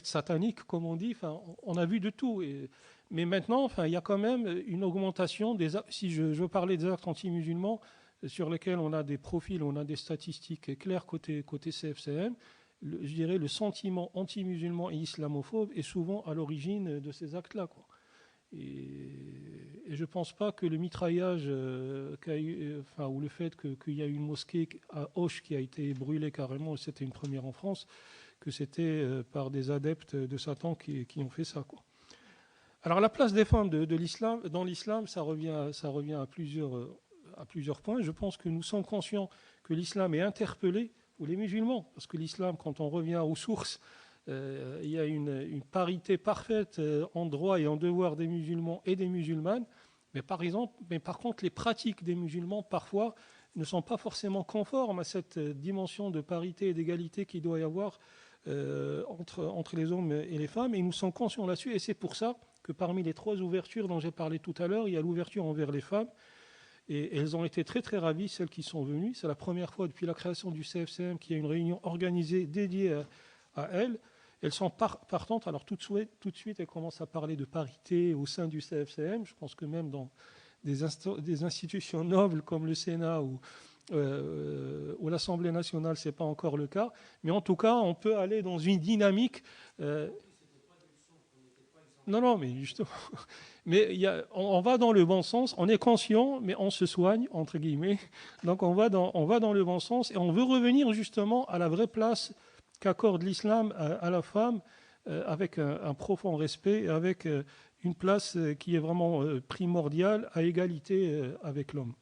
sataniques, comme on dit. Enfin, on a vu de tout. Mais maintenant, enfin, il y a quand même une augmentation si je veux parler des actes anti-musulmans, sur lesquels on a des profils, on a des statistiques claires côté CFCM, je dirais le sentiment anti-musulman et islamophobe est souvent à l'origine de ces actes-là, quoi. Et je ne pense pas que le mitraillage ou le fait qu'il y a eu une mosquée à Auch qui a été brûlée carrément, c'était une première en France, que c'était par des adeptes de Satan qui ont fait ça, quoi. Alors la place des femmes dans l'islam, ça revient à plusieurs points. Je pense que nous sommes conscients que l'islam est interpellé, ou les musulmans, parce que l'islam, quand on revient aux sources, il y a une parité parfaite en droit et en devoir des musulmans et des musulmanes, mais par contre, les pratiques des musulmans, parfois, ne sont pas forcément conformes à cette dimension de parité et d'égalité qu'il doit y avoir entre les hommes et les femmes, et nous sommes conscients là-dessus, et c'est pour ça que parmi les 3 ouvertures dont j'ai parlé tout à l'heure, il y a l'ouverture envers les femmes. Et elles ont été très très ravies, celles qui sont venues. C'est la première fois depuis la création du CFCM qu'il y a une réunion organisée dédiée à elles. Elles sont partantes. Alors tout de suite, elles commencent à parler de parité au sein du CFCM. Je pense que même dans des institutions nobles comme le Sénat ou l'Assemblée nationale, ce n'est pas encore le cas. Mais en tout cas, on peut aller dans une dynamique... Non, mais justement... Mais on va dans le bon sens, on est conscient, mais on se soigne, entre guillemets. Donc on va dans le bon sens et on veut revenir justement à la vraie place qu'accorde l'islam à la femme, avec un profond respect, et avec une place qui est vraiment primordiale, à égalité avec l'homme.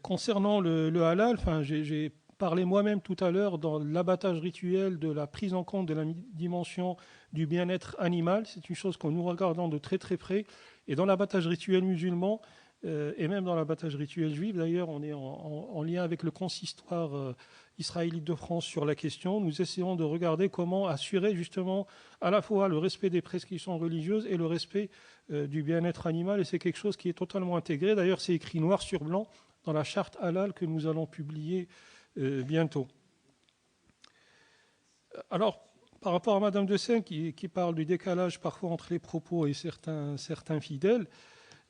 Concernant le halal, enfin, j'ai parlé moi-même tout à l'heure dans l'abattage rituel de la prise en compte de la dimension du bien-être animal. C'est une chose que nous regardons de très très près. Et dans l'abattage rituel musulman, et même dans l'abattage rituel juif, d'ailleurs, on est en lien avec le consistoire israélite de France sur la question. Nous essayons de regarder comment assurer justement à la fois le respect des prescriptions religieuses et le respect du bien-être animal. Et c'est quelque chose qui est totalement intégré. D'ailleurs, c'est écrit noir sur blanc dans la charte halal que nous allons publier bientôt. Alors, par rapport à Madame de Seine qui parle du décalage parfois entre les propos et certains fidèles,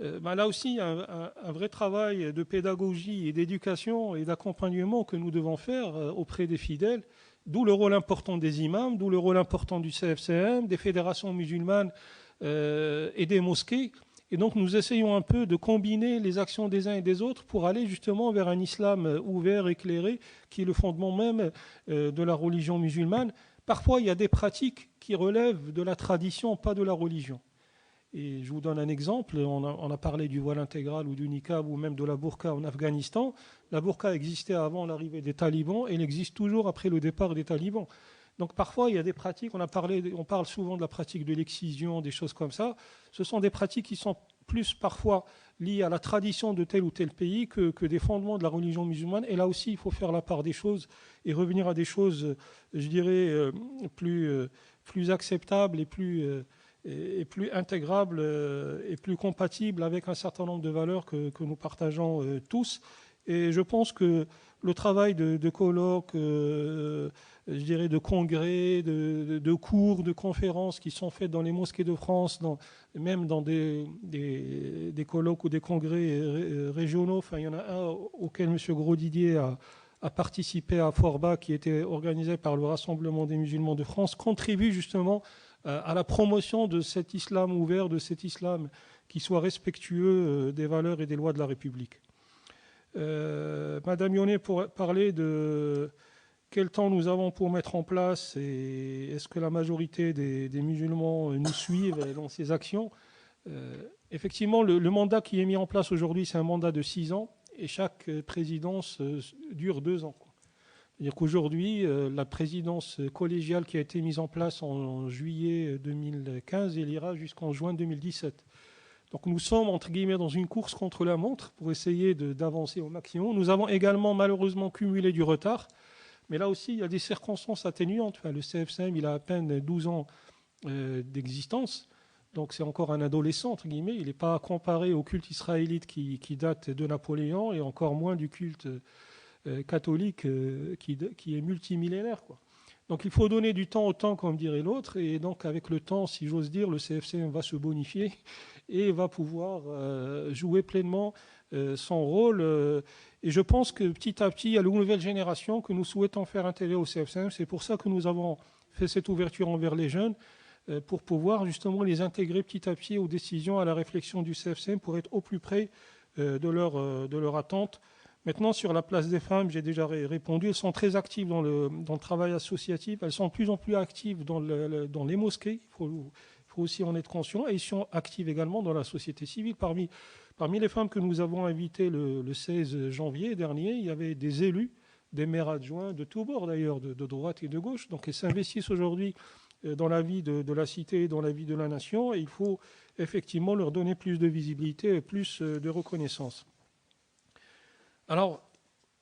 là aussi, il y a un vrai travail de pédagogie et d'éducation et d'accompagnement que nous devons faire auprès des fidèles, d'où le rôle important des imams, d'où le rôle important du CFCM, des fédérations musulmanes et des mosquées. Et donc nous essayons un peu de combiner les actions des uns et des autres pour aller justement vers un islam ouvert, éclairé, qui est le fondement même de la religion musulmane. Parfois, il y a des pratiques qui relèvent de la tradition, pas de la religion. Et je vous donne un exemple, on a parlé du voile intégral ou du niqab ou même de la burqa en Afghanistan. La burqa existait avant l'arrivée des talibans et elle existe toujours après le départ des talibans. Donc parfois, il y a des pratiques, on parle souvent de la pratique de l'excision, des choses comme ça. Ce sont des pratiques qui sont plus parfois liées à la tradition de tel ou tel pays que des fondements de la religion musulmane. Et là aussi, il faut faire la part des choses et revenir à des choses, je dirais, plus acceptables et plus intégrables et plus compatibles avec un certain nombre de valeurs que nous partageons tous. Et je pense que le travail de colloques, je dirais de congrès, de cours, de conférences qui sont faits dans les mosquées de France, même dans des colloques ou des congrès régionaux. Enfin, il y en a un auquel M. Grosdidier a participé à Forbach, qui était organisé par le Rassemblement des musulmans de France, contribue justement à la promotion de cet islam ouvert, de cet islam qui soit respectueux des valeurs et des lois de la République. Madame Yonnet parlait de quel temps nous avons pour mettre en place et est-ce que la majorité des musulmans nous suivent dans ces actions. Effectivement, le mandat qui est mis en place aujourd'hui, c'est un mandat de 6 ans et chaque présidence dure 2 ans. C'est-à-dire qu'aujourd'hui, la présidence collégiale qui a été mise en place en juillet 2015, elle ira jusqu'en juin 2017. Donc nous sommes, entre guillemets, dans une course contre la montre pour essayer d'avancer au maximum. Nous avons également malheureusement cumulé du retard, mais là aussi, il y a des circonstances atténuantes. Enfin, le CFCM, il a à peine 12 ans d'existence, donc c'est encore un adolescent, entre guillemets. Il n'est pas comparé au culte israélite qui date de Napoléon et encore moins du culte catholique qui est multimillénaire, quoi. Donc il faut donner du temps au temps, comme dirait l'autre, et donc avec le temps, si j'ose dire, le CFCM va se bonifier et va pouvoir jouer pleinement son rôle. Et je pense que petit à petit, il y a une nouvelle génération que nous souhaitons faire intégrer au CFCM. C'est pour ça que nous avons fait cette ouverture envers les jeunes, pour pouvoir justement les intégrer petit à petit aux décisions, à la réflexion du CFCM, pour être au plus près de leur attente. Maintenant, sur la place des femmes, j'ai déjà répondu, elles sont très actives dans le travail associatif, elles sont de plus en plus actives dans les mosquées, il faut aussi en être conscient, et elles sont actives également dans la société civile. Parmi les femmes que nous avons invitées le 16 janvier dernier, il y avait des élus, des maires adjoints de tous bords d'ailleurs, de droite et de gauche, donc elles s'investissent aujourd'hui dans la vie de la cité, dans la vie de la nation, et il faut effectivement leur donner plus de visibilité et plus de reconnaissance. Alors,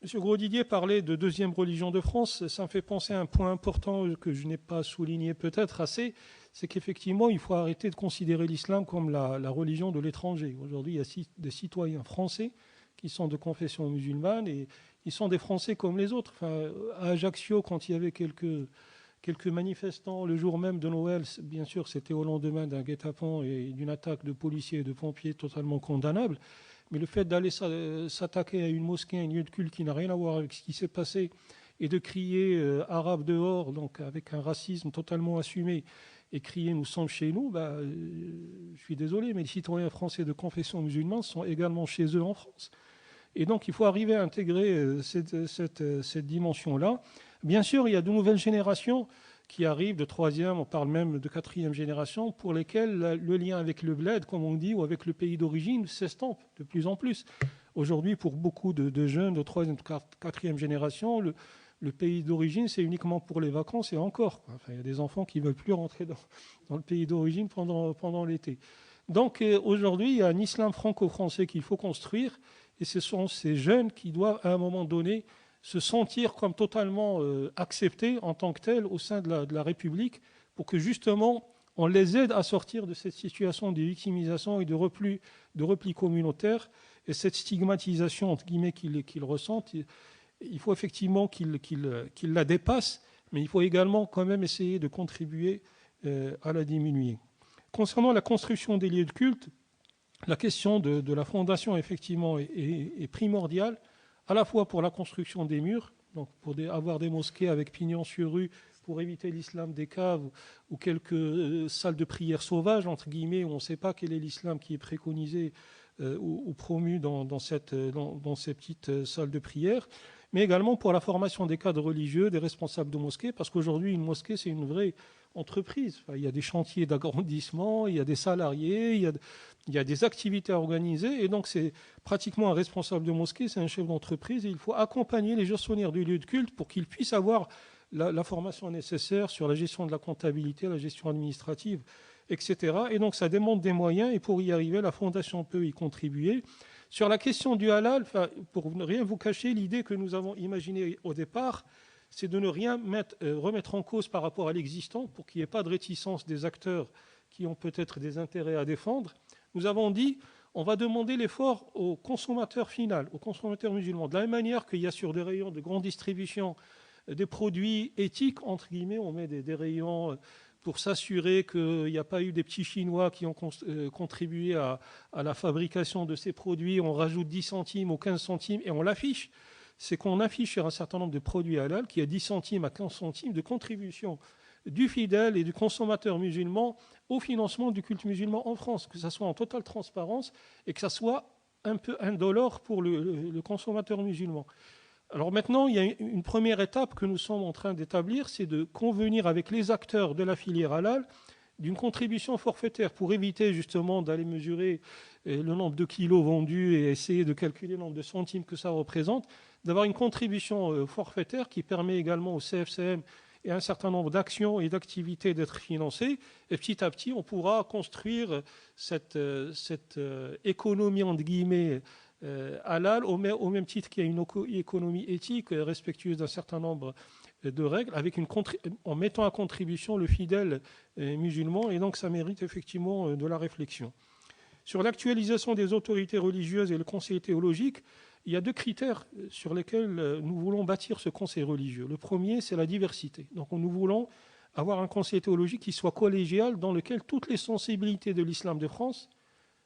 M. Grosdidier parlait de deuxième religion de France. Ça me fait penser à un point important que je n'ai pas souligné peut-être assez, c'est qu'effectivement, il faut arrêter de considérer l'islam comme la religion de l'étranger. Aujourd'hui, il y a des citoyens français qui sont de confession musulmane et ils sont des Français comme les autres. Enfin, à Ajaccio, quand il y avait quelques manifestants le jour même de Noël, bien sûr, c'était au lendemain d'un guet-apens et d'une attaque de policiers et de pompiers totalement condamnable. Mais le fait d'aller s'attaquer à une mosquée, à un lieu de culte qui n'a rien à voir avec ce qui s'est passé, et de crier arabe dehors, donc avec un racisme totalement assumé, et crier nous sommes chez nous, je suis désolé, mais les citoyens français de confession musulmane sont également chez eux en France. Et donc il faut arriver à intégrer cette dimension-là. Bien sûr, il y a de nouvelles générations qui arrivent, de troisième, on parle même de quatrième génération, pour lesquelles le lien avec le bled, comme on dit, ou avec le pays d'origine s'estompe de plus en plus. Aujourd'hui, pour beaucoup de jeunes de troisième, quatrième génération, le pays d'origine, c'est uniquement pour les vacances et encore. Enfin, il y a des enfants qui ne veulent plus rentrer dans le pays d'origine pendant l'été. Donc aujourd'hui, il y a un islam franco-français qu'il faut construire, et ce sont ces jeunes qui doivent, à un moment donné, se sentir comme totalement acceptés en tant que tels au sein de la République, pour que justement on les aide à sortir de cette situation de victimisation et de repli communautaire, et cette stigmatisation entre guillemets qu'ils ressentent. Il faut effectivement qu'ils la dépassent, mais il faut également quand même essayer de contribuer à la diminuer. Concernant la construction des lieux de culte, la question de la fondation effectivement est primordiale, à la fois pour la construction des murs, donc pour avoir des mosquées avec pignon sur rue, pour éviter l'islam des caves ou quelques salles de prière sauvages, entre guillemets, où on ne sait pas quel est l'islam qui est préconisé ou promu dans ces petites salles de prière, mais également pour la formation des cadres religieux, des responsables de mosquées, parce qu'aujourd'hui, une mosquée, c'est une vraie entreprise. Enfin, il y a des chantiers d'agrandissement, il y a des salariés, il y a des activités à organiser, et donc c'est pratiquement un responsable de mosquée, c'est un chef d'entreprise, et il faut accompagner les gestionnaires du lieu de culte pour qu'ils puissent avoir la formation nécessaire sur la gestion de la comptabilité, la gestion administrative, etc. Et donc ça demande des moyens, et pour y arriver, la Fondation peut y contribuer. Sur la question du halal, pour ne rien vous cacher, l'idée que nous avons imaginée au départ, c'est de ne rien remettre en cause par rapport à l'existant, pour qu'il n'y ait pas de réticence des acteurs qui ont peut-être des intérêts à défendre. Nous avons dit, on va demander l'effort au consommateur final, au consommateur musulman. De la même manière qu'il y a sur des rayons de grande distribution des produits éthiques, entre guillemets, on met des rayons pour s'assurer qu'il n'y a pas eu des petits Chinois qui ont contribué à la fabrication de ces produits. On rajoute 10 centimes ou 15 centimes et on l'affiche. C'est qu'on affiche sur un certain nombre de produits halal qu'il y a 10 centimes à 15 centimes de contribution du fidèle et du consommateur musulman au financement du culte musulman en France, que ça soit en totale transparence et que ça soit un peu indolore pour le consommateur musulman. Alors maintenant, il y a une première étape que nous sommes en train d'établir, c'est de convenir avec les acteurs de la filière halal d'une contribution forfaitaire pour éviter justement d'aller mesurer le nombre de kilos vendus et essayer de calculer le nombre de centimes que ça représente, d'avoir une contribution forfaitaire qui permet également au CFCM et un certain nombre d'actions et d'activités d'être financées. Et petit à petit, on pourra construire cette économie, entre guillemets, halal, au même titre qu'il y a une économie éthique respectueuse d'un certain nombre de règles, en mettant à contribution le fidèle musulman. Et donc, ça mérite effectivement de la réflexion. Sur l'actualisation des autorités religieuses et le conseil théologique, il y a 2 critères sur lesquels nous voulons bâtir ce conseil religieux. Le premier, c'est la diversité. Donc, nous voulons avoir un conseil théologique qui soit collégial, dans lequel toutes les sensibilités de l'islam de France,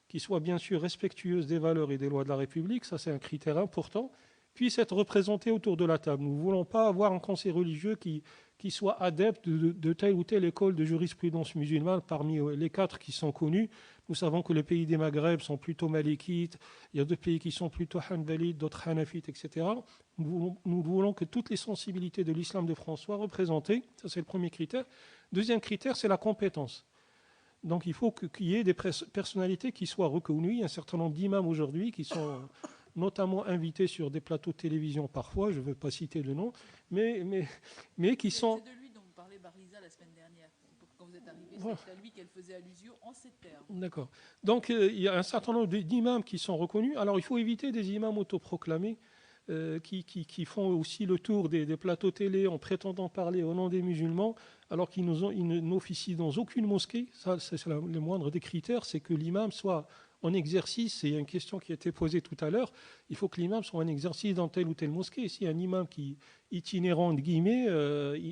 qui soient bien sûr respectueuses des valeurs et des lois de la République, ça c'est un critère important, puissent être représentées autour de la table. Nous ne voulons pas avoir un conseil religieux qui soit adepte de telle ou telle école de jurisprudence musulmane parmi les 4 qui sont connus. Nous savons que les pays des Maghreb sont plutôt malikites, il y a 2 pays qui sont plutôt hanbalites, d'autres hanafites, etc. Nous voulons que toutes les sensibilités de l'islam de France soient représentées, ça c'est le premier critère. Deuxième critère, c'est la compétence. Donc il faut qu'il y ait des personnalités qui soient reconnues. Il y a un certain nombre d'imams aujourd'hui qui sont notamment invités sur des plateaux de télévision parfois, je ne veux pas citer de nom, mais qui sont... C'est de lui dont vous parlez Barliza la semaine dernière. Quand vous êtes arrivé, Voilà. c'est à lui qu'elle faisait allusion en ces termes. D'accord. Donc il y a un certain nombre d'imams qui sont reconnus. Alors il faut éviter des imams autoproclamés qui font aussi le tour des plateaux télé en prétendant parler au nom des musulmans, alors qu'ils n'officient dans aucune mosquée. Ça, c'est le moindre des critères, c'est que l'imam soit en exercice. Il y a une question qui a été posée tout à l'heure. Il faut que l'imam soit en exercice dans telle ou telle mosquée. Si un imam qui itinérant, entre guillemets,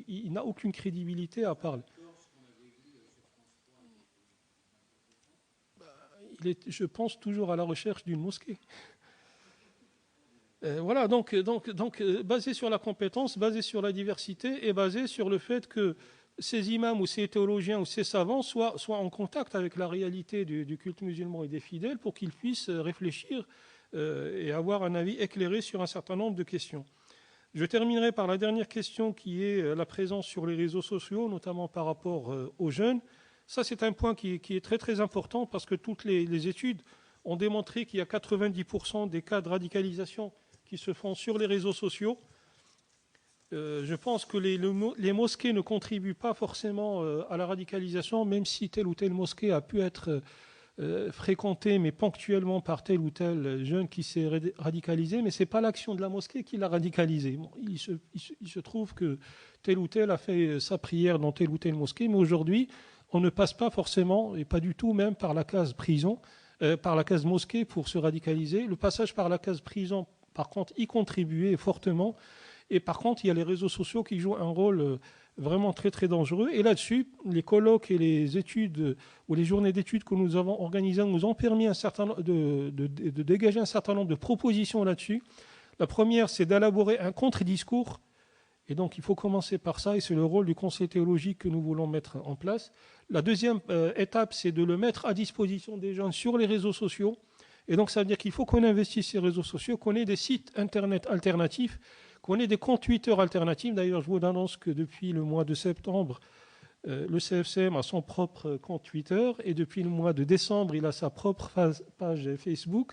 il n'a aucune crédibilité à parler. Il est, je pense, toujours à la recherche d'une mosquée. Voilà, donc basé sur la compétence, basé sur la diversité et basé sur le fait que ces imams ou ces théologiens ou ces savants soient en contact avec la réalité du culte musulman et des fidèles pour qu'ils puissent réfléchir et avoir un avis éclairé sur un certain nombre de questions. Je terminerai par la dernière question qui est la présence sur les réseaux sociaux, notamment par rapport aux jeunes. Ça, c'est un point qui est très très important parce que toutes les études ont démontré qu'il y a 90% des cas de radicalisation qui se font sur les réseaux sociaux. Je pense que les mosquées ne contribuent pas forcément à la radicalisation, même si telle ou telle mosquée a pu être fréquentée, mais ponctuellement par tel ou tel jeune qui s'est radicalisé, mais ce n'est pas l'action de la mosquée qui l'a radicalisé. Bon, il se trouve que tel ou tel a fait sa prière dans telle ou telle mosquée, mais aujourd'hui, on ne passe pas forcément, et pas du tout même, par la case prison, par la case mosquée pour se radicaliser. Le passage par la case prison, par contre, y contribuait fortement. Et par contre, il y a les réseaux sociaux qui jouent un rôle vraiment très très dangereux. Et là-dessus, les colloques et les études ou les journées d'études que nous avons organisées nous ont permis de dégager un certain nombre de propositions là-dessus. La première, c'est d'élaborer un contre-discours. Et donc, il faut commencer par ça, et c'est le rôle du conseil théologique que nous voulons mettre en place. La deuxième étape, c'est de le mettre à disposition des jeunes sur les réseaux sociaux. Et donc, ça veut dire qu'il faut qu'on investisse ces réseaux sociaux, qu'on ait des sites Internet alternatifs, qu'on ait des comptes Twitter alternatifs. D'ailleurs, je vous annonce que depuis le mois de septembre, le CFCM a son propre compte Twitter, et depuis le mois de décembre, il a sa propre page Facebook.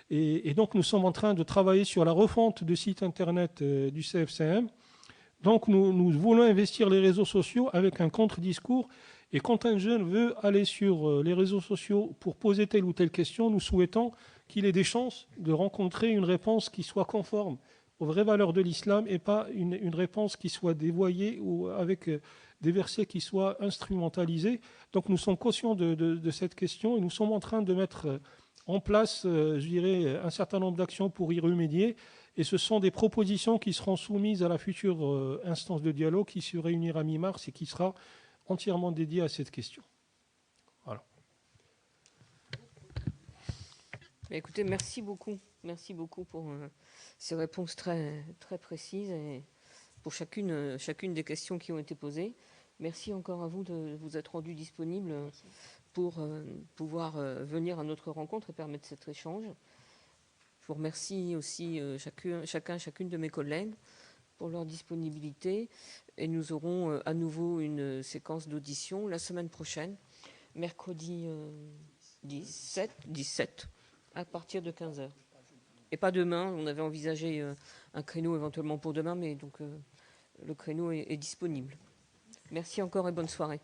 Et donc, nous sommes en train de travailler sur la refonte du site Internet du CFCM. Donc, nous voulons investir les réseaux sociaux avec un contre-discours. Et quand un jeune veut aller sur les réseaux sociaux pour poser telle ou telle question, nous souhaitons qu'il ait des chances de rencontrer une réponse qui soit conforme aux vraies valeurs de l'islam et pas une réponse qui soit dévoyée ou avec des versets qui soient instrumentalisés. Donc, nous sommes conscients de cette question et nous sommes en train de mettre en place, je dirais, un certain nombre d'actions pour y remédier. Et ce sont des propositions qui seront soumises à la future instance de dialogue qui se réunira mi-mars et qui sera entièrement dédiée à cette question. Voilà. Écoutez, merci beaucoup pour ces réponses très, très précises et pour chacune des questions qui ont été posées. Merci encore à vous de vous être rendu disponible pour pouvoir venir à notre rencontre et permettre cet échange. Je vous remercie aussi chacune de mes collègues pour leur disponibilité. Et nous aurons à nouveau une séquence d'audition la semaine prochaine, mercredi 17, à partir de 15h. Et pas demain, on avait envisagé un créneau éventuellement pour demain, mais donc le créneau est disponible. Merci encore et bonne soirée.